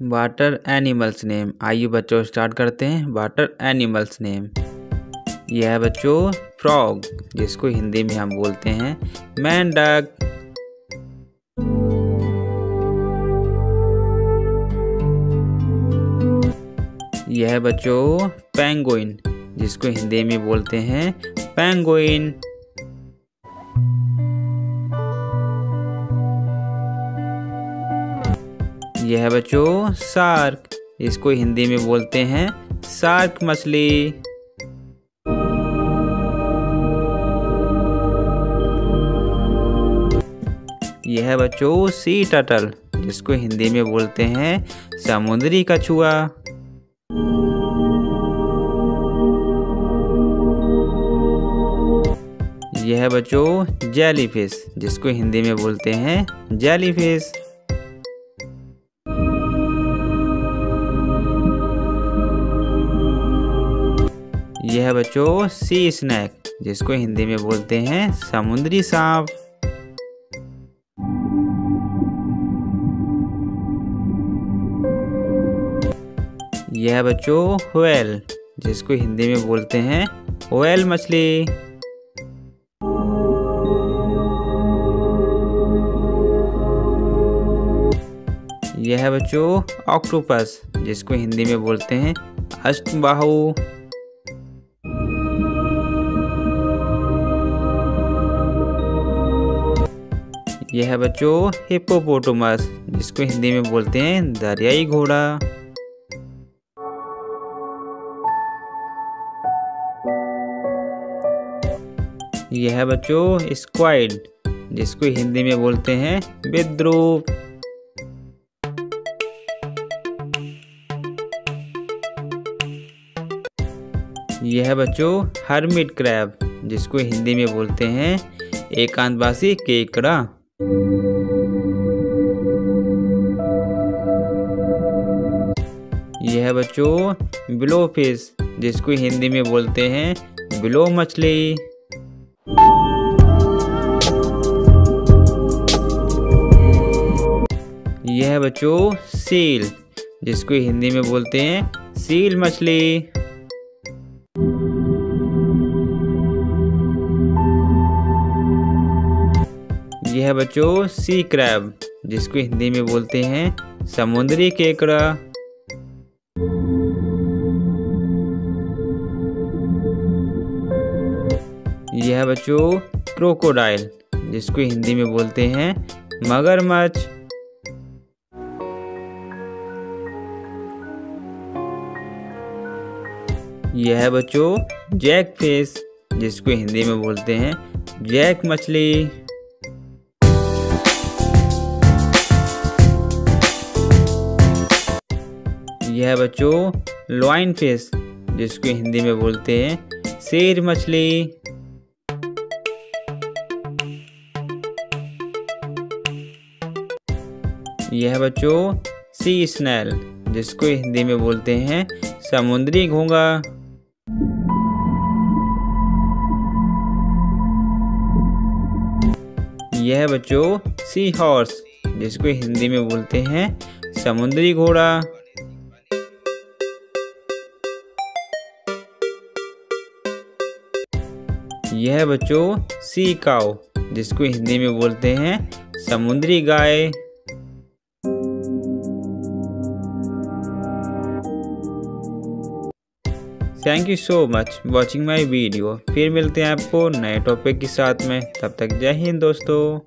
Water animals name. आइए बच्चों start करते हैं। Water animals name. यह है बच्चों फ्रॉग, जिसको हिंदी में हम बोलते हैं मेंढक। यह है बच्चों पेंगुइन, जिसको हिंदी में बोलते हैं पेंगुइन। यह है बच्चों शार्क, इसको हिंदी में बोलते हैं शार्क मछली। यह है बच्चों सी टर्टल, जिसको हिंदी में बोलते हैं समुद्री कछुआ। यह है बच्चों जेलीफिश, जिसको हिंदी में बोलते हैं जेलीफिश। यह है बच्चों सी स्नैक, जिसको हिंदी में बोलते हैं समुद्री सांप। यह है बच्चों व्हेल, जिसको हिंदी में बोलते हैं व्हेल मछली। यह है बच्चों ऑक्टोपस, जिसको हिंदी में बोलते हैं अष्टबाहु। यह है बच्चों हिप्पोपोटामस, जिसको हिंदी में बोलते हैं दरियाई घोड़ा। यह है बच्चों स्क्वाइड, जिसको हिंदी में बोलते हैं विद्रुप। यह है बच्चों हर्मिट क्रैब, जिसको हिंदी में बोलते हैं एकांतवासी केकड़ा। यह है बच्चों ब्लोफिश, जिसको हिंदी में बोलते हैं ब्लो मछली। यह है बच्चों सील, जिसको हिंदी में बोलते हैं सील मछली। यह है बच्चों सी क्रैब, जिसको हिंदी में बोलते हैं समुद्री केकड़ा। यह है बच्चों क्रोकोडाइल, जिसको हिंदी में बोलते हैं मगरमच्छ। यह है बच्चों जैक फिश, जिसको हिंदी में बोलते हैं जैक मछली। यह है बच्चों लॉइन फिश, जिसको हिंदी में बोलते हैं शेर मछली। यह है बच्चों सी स्नेल, जिसको हिंदी में बोलते हैं समुद्री घोंघा। यह है बच्चों सी हॉर्स, जिसको हिंदी में बोलते हैं समुद्री घोड़ा। यह है बच्चों सी काऊ, जिसको हिंदी में बोलते हैं समुद्री गाय। Thank you so much watching my video. फिर मिलते हैं आपको नए टॉपिक के साथ में। तब तक जय हिंद दोस्तों।